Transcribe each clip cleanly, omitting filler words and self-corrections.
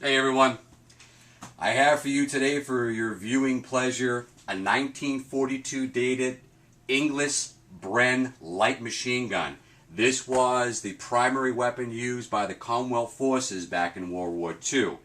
Hey everyone, I have for you today for your viewing pleasure a 1942 dated English BREN light machine gun. This was the primary weapon used by the Commonwealth forces back in World War II.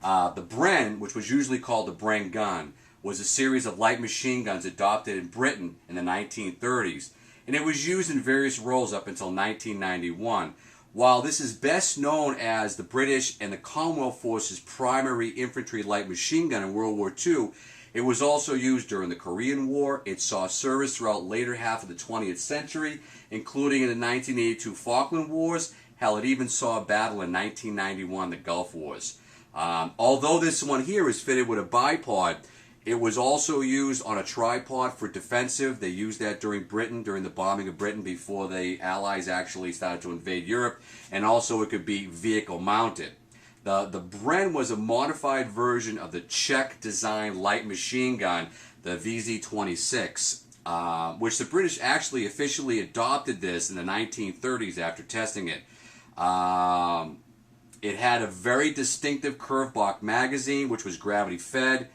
The BREN, which was usually called the BREN gun, was a series of light machine guns adopted in Britain in the 1930s, and it was used in various roles up until 1991. While this is best known as the British and the Commonwealth Forces' primary infantry light machine gun in World War II, it was also used during the Korean War. It saw service throughout the later half of the 20th century, including in the 1982 Falkland Wars. Hell, it even saw a battle in 1991, the Gulf Wars. Although this one here is fitted with a bipod, it was also used on a tripod for defensive. They used that during the bombing of Britain before the Allies actually started to invade Europe. And also it could be vehicle mounted. The BREN was a modified version of the Czech design light machine gun, the VZ-26, which the British actually officially adopted this in the 1930s after testing it. It had a very distinctive curved block magazine, which was gravity fed.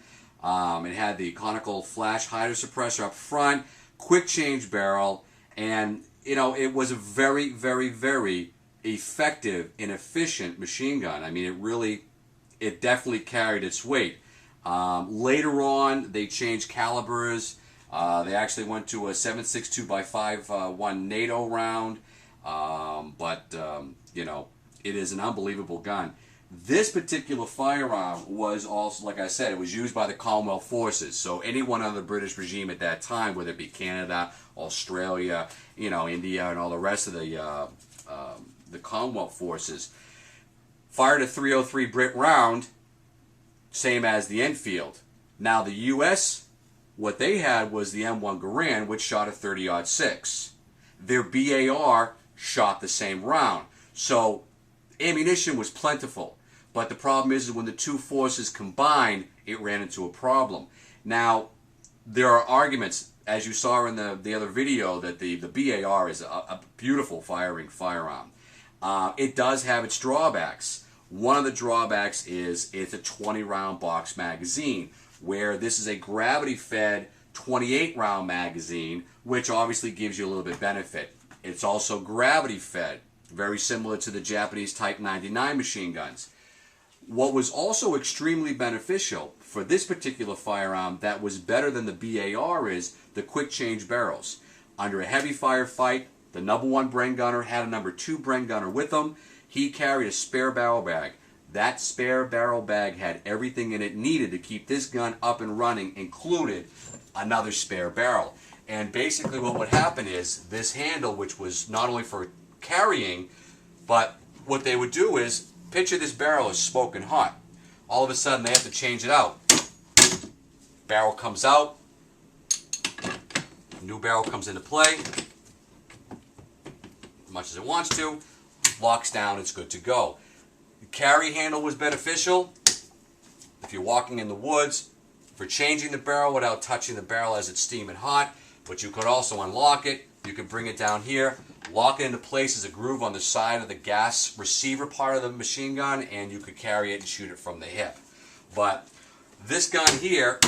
It had the conical flash hider suppressor up front, quick change barrel, and it was a very, very, very effective and efficient machine gun. I mean, it definitely carried its weight. Later on, they changed calibers. They actually went to a 7.62 by 5.1 NATO round, it is an unbelievable gun. This particular firearm was also, like I said, it was used by the Commonwealth forces. So anyone under the British regime at that time, whether it be Canada, Australia, India, and all the rest of the Commonwealth forces, fired a .303 Brit round, same as the Enfield. Now the U.S., what they had was the M1 Garand, which shot a .30-06. Their BAR shot the same round. So ammunition was plentiful. But the problem is when the two forces combined, it ran into a problem. Now, there are arguments, as you saw in the other video, that the BAR is a beautiful firing firearm. It does have its drawbacks. One of the drawbacks is it's a 20-round box magazine, where this is a gravity-fed 28-round magazine, which obviously gives you a little bit benefit. It's also gravity-fed, very similar to the Japanese Type 99 machine guns. What was also extremely beneficial for this particular firearm that was better than the BAR is the quick change barrels. Under a heavy fire fight, the number one BREN gunner had a number two BREN gunner with him. He carried a spare barrel bag. That spare barrel bag had everything in it needed to keep this gun up and running, included another spare barrel. And basically what would happen is this handle, which was not only for carrying, but what they would do is picture this barrel is smoking hot. All of a sudden they have to change it out. Barrel comes out, new barrel comes into play, as much as it wants to, locks down, it's good to go. The carry handle was beneficial if you're walking in the woods for changing the barrel without touching the barrel as it's steaming hot, but you could also unlock it. You could bring it down here, lock it into place as a groove on the side of the gas receiver part of the machine gun, and you could carry it and shoot it from the hip. But this gun here,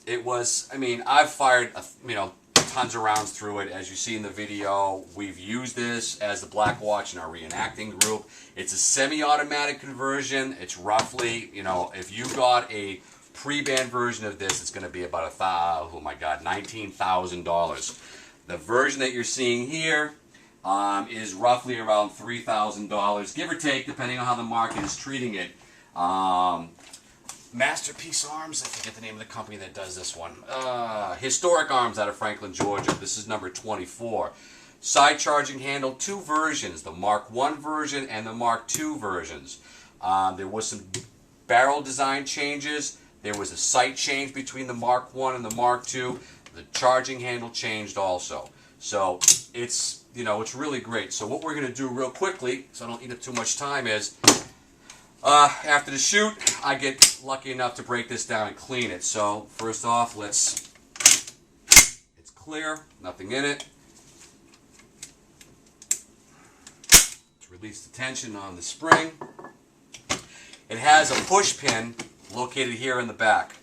it was, I've fired, tons of rounds through it. As you see in the video, we've used this as the Black Watch in our reenacting group. It's a semi-automatic conversion. It's roughly, if you got a pre-band version of this, it's going to be about $19,000. The version that you're seeing here is roughly around $3,000, give or take, depending on how the market is treating it. Masterpiece Arms, I forget the name of the company that does this one. Historic Arms out of Franklin, Georgia. This is number 24. Side charging handle, two versions, the Mark I version and the Mark II versions. There was some barrel design changes. There was a sight change between the Mark I and the Mark II. The charging handle changed also. So it's really great. So what we're going to do real quickly, so I don't eat up too much time, is after the shoot, I get lucky enough to break this down and clean it. So first off, it's clear, nothing in it. Let's release the tension on the spring. It has a push pin located here in the back.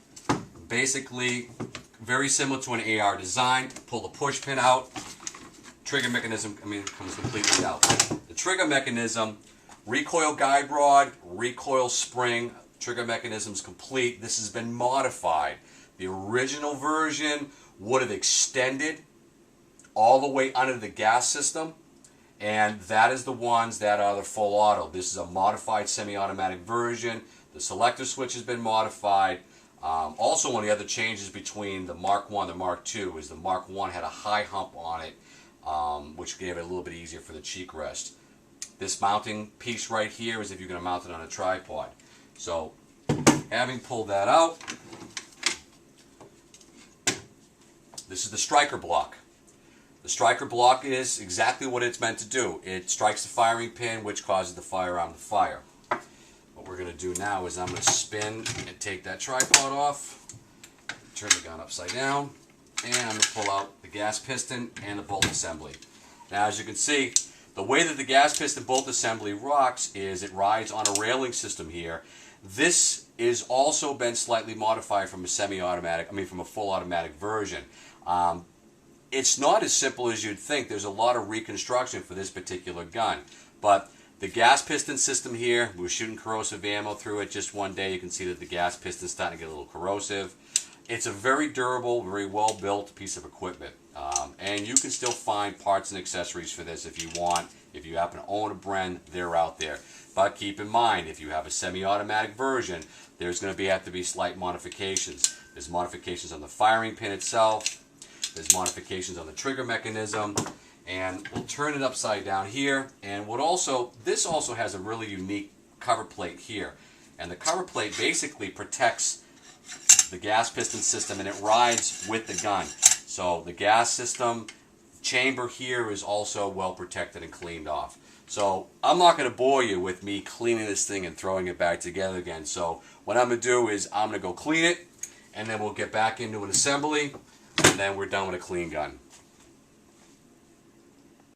Basically, very similar to an AR design. Pull the push pin out. Trigger mechanism, comes completely out. The trigger mechanism, recoil guide rod, recoil spring, trigger mechanism's complete. This has been modified. The original version would have extended all the way under the gas system, and that is the ones that are the full auto. This is a modified semi-automatic version. The selector switch has been modified. Also, one of the other changes between the Mark I and the Mark II is the Mark I had a high hump on it, which gave it a little bit easier for the cheek rest. This mounting piece right here is if you're going to mount it on a tripod. So, having pulled that out, this is the striker block. The striker block is exactly what it's meant to do. It strikes the firing pin, which causes the firearm to fire. What we're going to do now is I'm going to spin and take that tripod off, turn the gun upside down, and I'm going to pull out the gas piston and the bolt assembly. Now, as you can see, the way that the gas piston bolt assembly rocks is it rides on a railing system here. This is also been slightly modified from a from a full automatic version. It's not as simple as you'd think. There's a lot of reconstruction for this particular gun. But the gas piston system here, we were shooting corrosive ammo through it just one day. You can see that the gas piston's starting to get a little corrosive. It's a very durable, very well built piece of equipment. And you can still find parts and accessories for this if you want. If you happen to own a BREN, they're out there. But keep in mind, if you have a semi-automatic version, there's going to have to be slight modifications. There's modifications on the firing pin itself. There's modifications on the trigger mechanism, and we'll turn it upside down here. And this also has a really unique cover plate here, and the cover plate basically protects the gas piston system, and it rides with the gun. So the gas system chamber here is also well protected and cleaned off. So I'm not going to bore you with me cleaning this thing and throwing it back together again. So what I'm going to do is I'm going to go clean it, and then we'll get back into an assembly, and then we're done with a clean gun.